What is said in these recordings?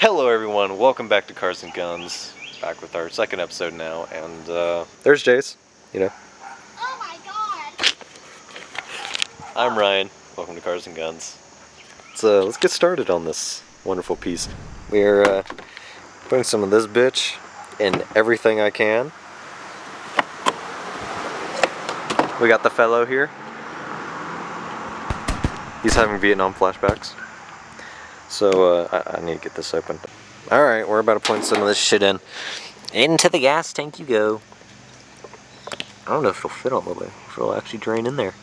Hello everyone, welcome back to Cars and Guns. Back with our second episode now, and there's Jace, you know. Oh my god! I'm Ryan, welcome to Cars and Guns. Let's get started on this wonderful piece. We're putting some of this bitch in everything I can. We got the fellow here. He's having Vietnam flashbacks. So, I need to get this open. Alright, we're about to point some of this shit in. Into the gas tank you go. I don't know if it'll fit all the way. If it'll actually drain in there.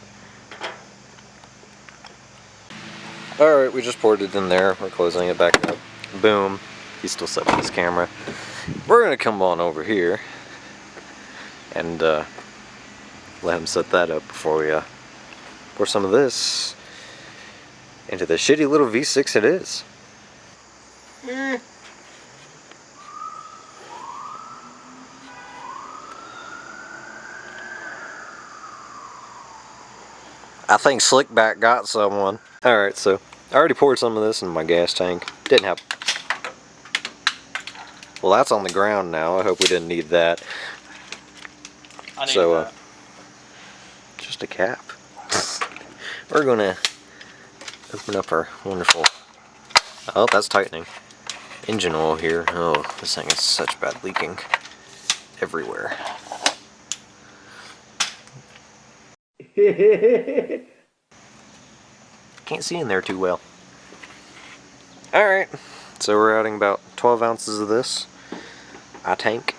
Alright, we just poured it in there. We're closing it back up. Boom. He's still set with his camera. We're gonna come on over here and let him set that up before we pour some of this into the shitty little V6 it is. I think Slickback got someone. Alright, so I already poured some of this in my gas tank. Didn't have... Well, that's on the ground now. I hope we didn't need that. I need that. Just a cap. We're gonna open up our wonderful... Oh, that's tightening. Engine oil here. Oh, this thing is such bad leaking everywhere. Can't see in there too well. Alright, so we're adding about 12 ounces of this. I think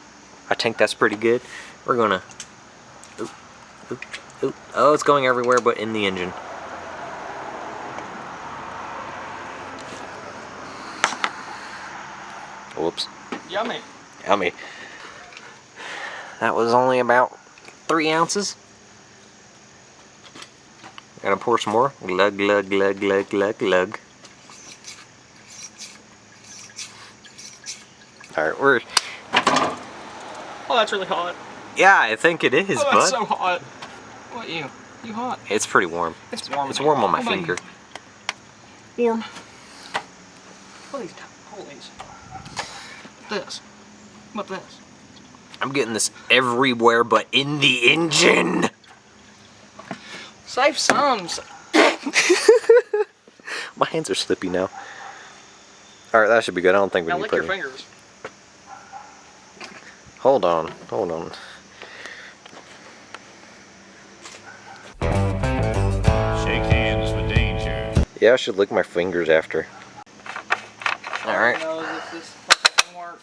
that's pretty good. We're gonna... Oop, oop, oop. Oh, it's going everywhere but in the engine. Whoops. Yummy. Yummy. That was only about 3 ounces. Gotta pour some more. Glug, glug, glug, glug, glug, glug. Alright, we're... Oh, that's really hot. Yeah, I think it is, Oh, bud. that's so hot. What, you? You hot? It's pretty warm. It's warm. It's warm on my finger. Warm. Please, hold these. This. What this? I'm getting this everywhere but in the engine! Save some. My hands are slippy now. Alright, that should be good. I don't think we Now need lick to your put fingers. Hold on, hold on. Shake hands for danger. Yeah, I should lick my fingers after. Alright. Knows if this fucking work.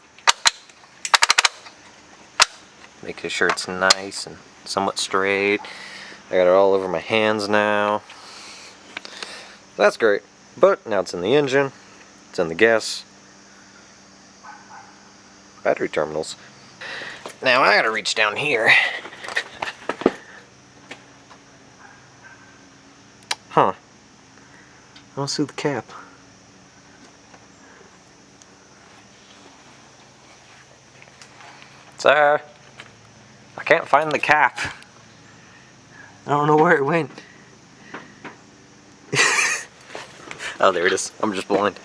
Making sure it's nice and somewhat straight. I got it all over my hands now. That's great. But now it's in the engine. It's in the gas battery terminals. Now I gotta reach down here. Huh. I don't see the cap. Sir, I can't find the cap. I don't know where it went. Oh, there it is. I'm just blind.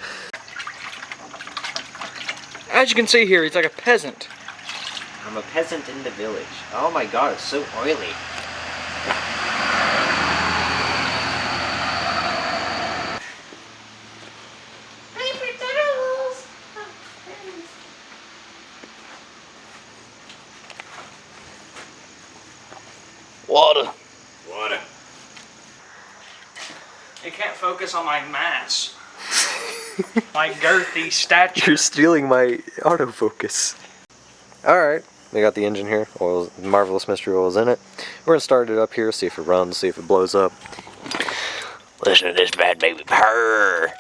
As you can see here, he's like a peasant. I'm a peasant in the village. Oh my god, it's so oily. Paper towels! Water. Water. It can't focus on my mass. My girthy stature. You're stealing my autofocus. Alright, we got the engine here. Oil, Marvelous Mystery Oil is in it. We're gonna start it up here, see if it runs, see if it blows up. Listen to this bad baby purr.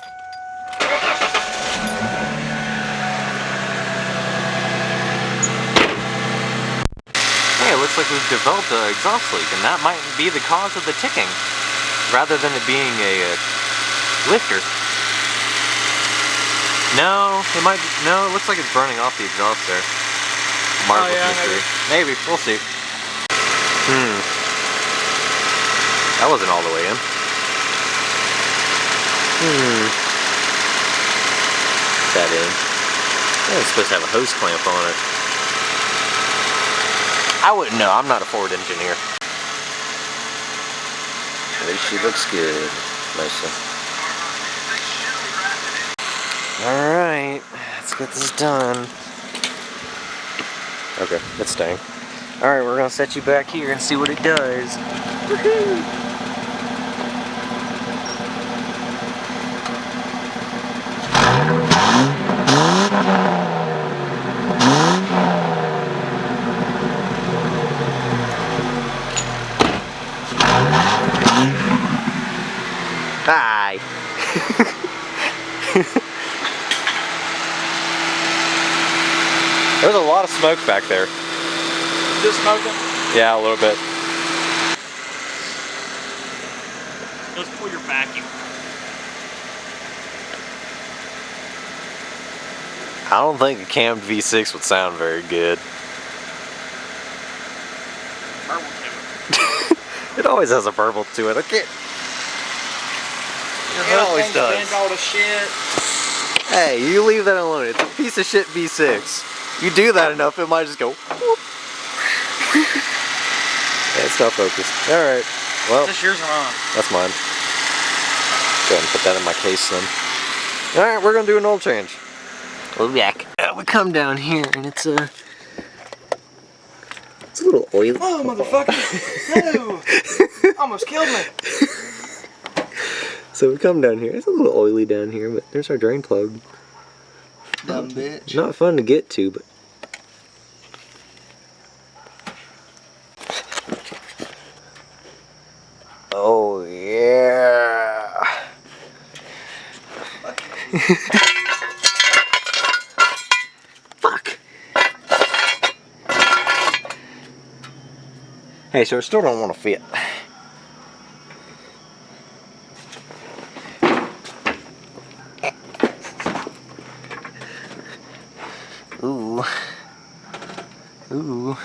Hey, it looks like we've developed an exhaust leak, and that might be the cause of the ticking, rather than it being a lifter. No, it might be, no, it looks like it's burning off the exhaust there. Marvelous Mystery. Maybe, we'll see. That wasn't all the way in. That in. It's supposed to have a hose clamp on it. I wouldn't know. I'm not a Ford engineer. At least she looks good. Mostly. Alright. Let's get this done. Okay, it's staying. Alright, we're gonna set you back here and see what it does. Woohoo! Hi! There's a lot of smoke back there. Just smoking? Yeah, a little bit. Let's pull your vacuum. I don't think a cammed V6 would sound very good. Burble to it. It always has a burble to it. I can't. Your It always husband's does. bent all to shit. Hey, you leave that alone. It's a piece of shit V6. You do that enough, it might just go whoop. Yeah, it's not focused. Alright. Well, Is this yours or mine? that's mine. Go ahead and put that in my case then. Alright, we're gonna do an oil change. We'll be back. We come down here and it's a little oily. Oh, motherfucker. No. Almost killed me. So we come down here. It's a little oily down here, but there's our drain plug. Dumb bitch. Not fun to get to, but oh yeah. Fuck. Hey, so I still don't want to fit. Ooh. Ooh.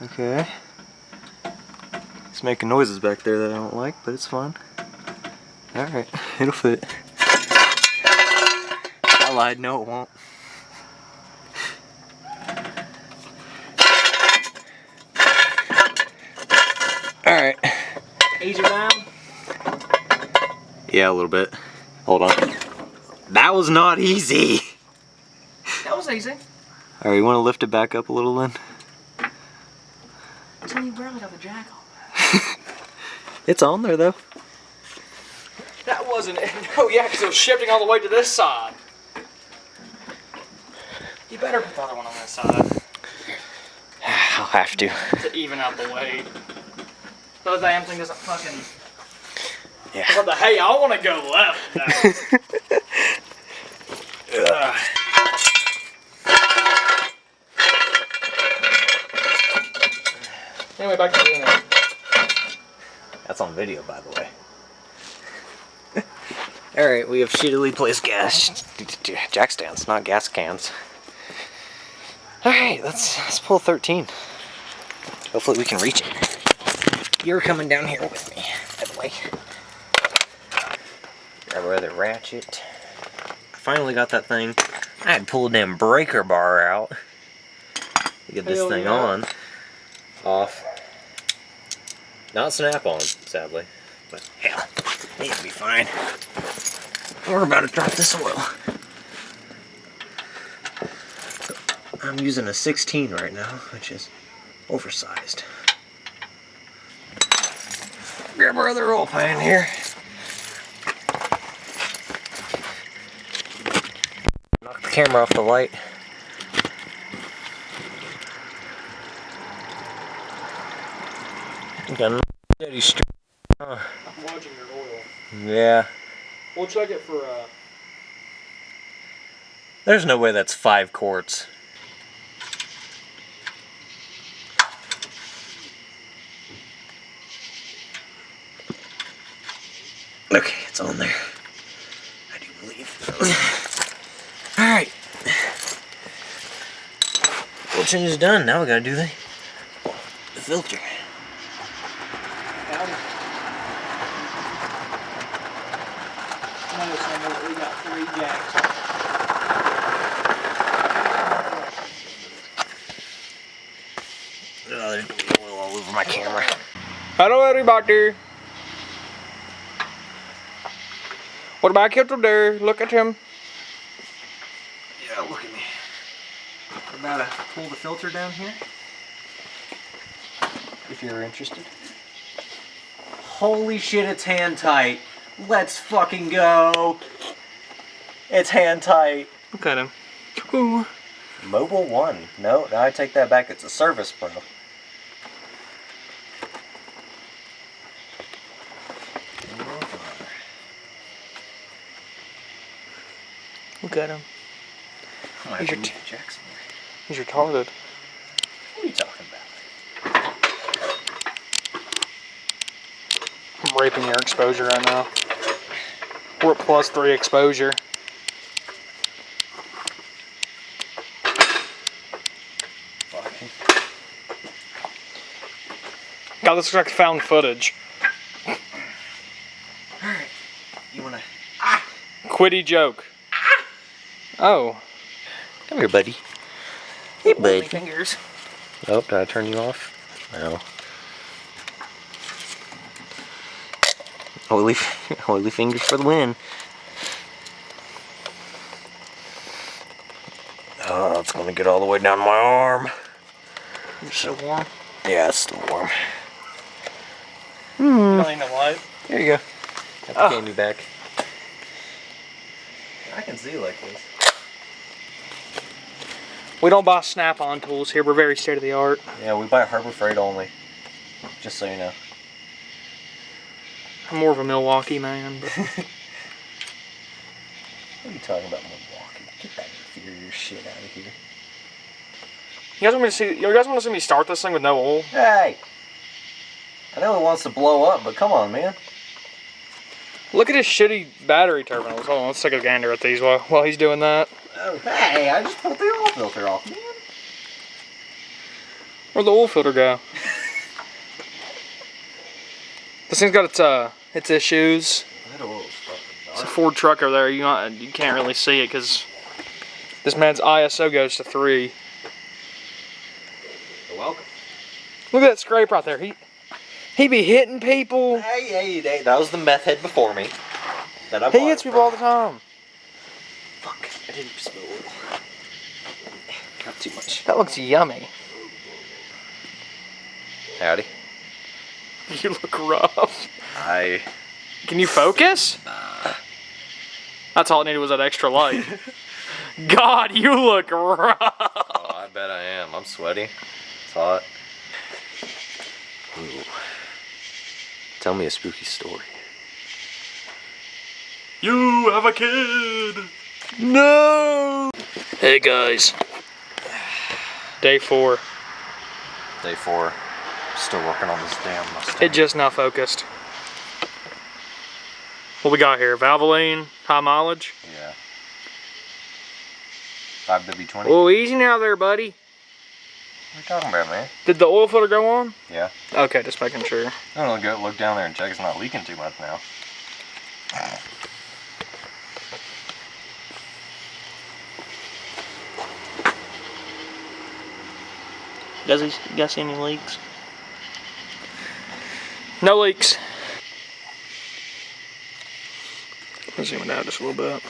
Okay. It's making noises back there that I don't like, but it's fun. Alright, it'll fit. I lied, no it won't. Alright. Ease her down. Yeah, a little bit. Hold on. That was not easy. That was easy. Alright, you want to lift it back up a little then? It's only barely got the jack on. It's on there though. That wasn't it. Oh yeah, because it was shifting all the way to this side. You better put the other one on this side I'll have to. to even out the weight. So the damn thing doesn't fucking... Yeah. What the hey, I want to go left now. Ugh. Anyway, back to doing it. That's on video, by the way. Alright, we have shittily placed gas jack stands, not gas cans. Alright, let's pull 13. Hopefully we can reach it. You're coming down here with me, by the way. Grab our other ratchet. I finally got that thing. I had to pull a damn breaker bar out to get this Hell thing yeah. on. Off. Not snap on, sadly. But hell, it'll be fine. We're about to drop this oil. I'm using a 16 right now, which is oversized. Grab our other oil pan here. Knock the camera off the light. Got a steady stream. I'm watching your oil. Yeah. We'll check it for, There's no way that's 5 quarts. Okay, it's on there. I do believe. Alright. Oil change is done. Now we gotta do the filter. know somewhere that we got 3 jacks. Oh, there's oil all over my camera. Hello everybody. What about you today? Look at him. Yeah, look at me. We're about to pull the filter down here. If you're interested. Holy shit, it's hand tight. Let's fucking go. It's hand tight. Look at him. Ooh. Mobile 1. No, I take that back. It's a Service Pro. Look at him. He's your Jackson. He's retarded. What are you talking about? I'm raping your exposure right now. We're at +3 exposure. Fucking. God, this looks like found footage. Alright. You wanna. Quitty joke. Oh. Come here, buddy. Hey, buddy. Fingers. Oh, did I turn you off? No. Oily fingers for the win. Oh, it's gonna get all the way down my arm. You're so warm. Yeah, it's still warm. You don't need no light. There you go. Got the candy back. I can see like this. We don't buy snap-on tools here. We're very state-of-the-art. Yeah, we buy Harbor Freight only. Just so you know. I'm more of a Milwaukee man. But What are you talking about, Milwaukee? Get that inferior shit out of here. you guys want to see me start this thing with no oil? Hey! I know it wants to blow up, but come on, man. Look at his shitty battery terminals. Hold on, let's take a gander at these while he's doing that. Oh, hey, I just pulled the oil filter off, man. Where'd the oil filter go? This thing's got its issues. That oil is fucking It's a dark. Ford truck over there. You can't really see it because this man's ISO goes to 3. You're welcome. Look at that scrape right there. He be hitting people. Hey, that was the meth head before me. That I He bought hits it people all the time. Fuck, I didn't spill oil. Not too much. That looks yummy. Howdy. You look rough. Can you focus? That's all it needed was that extra light. God, you look rough. Oh, I bet I am. I'm sweaty. It's hot. Ooh. Tell me a spooky story. You have a kid. No. Hey guys. Day 4. Day 4. Still working on this damn Mustang. It just now focused. What we got here? Valvoline, high mileage. Yeah. 5W20. Oh, easy now there, buddy. What are you talking about, man? Did the oil filter go on? Yeah. Okay, just making sure. I'm gonna go look down there and check it's not leaking too much now. Does he see any leaks? No leaks. Let's zoom it out just a little bit.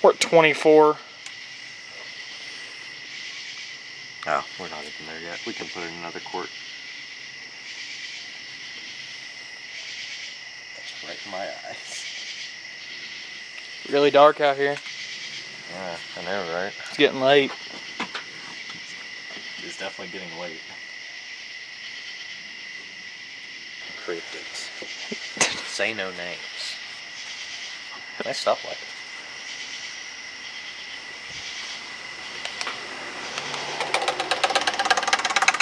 We're at 24. Oh, we're not even there yet. We can put in another quart. That's right in my eyes. Really dark out here. Yeah, I know, right? It's getting late. It's definitely getting late. Cryptids. Say no names. Nice stoplight.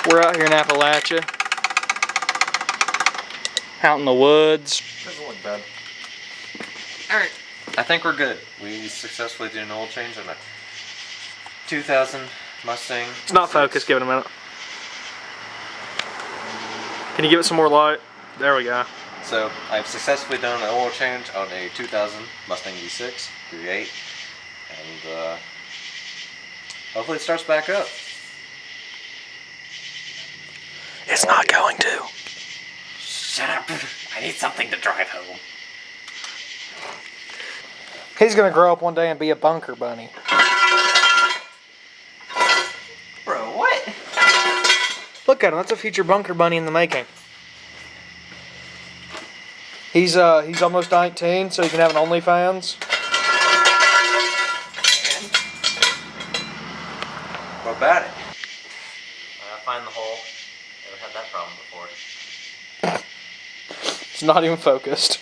We're out here in Appalachia. Out in the woods. Doesn't look bad. Alright. I think we're good. We successfully did an oil change on a 2000 Mustang. It's not focused. Give it a minute. Can you give it some more light? There we go. So So I've successfully done an oil change on a 2000 Mustang V6 3.8, and hopefully it starts back up. It's not going to. Shut up! I need something to drive home. He's gonna grow up one day and be a bunker bunny. Bro, what? Look at him. That's a future bunker bunny in the making. He's almost 19, so he can have an OnlyFans. What about it? I find the hole. Never had that problem before. It's not even focused.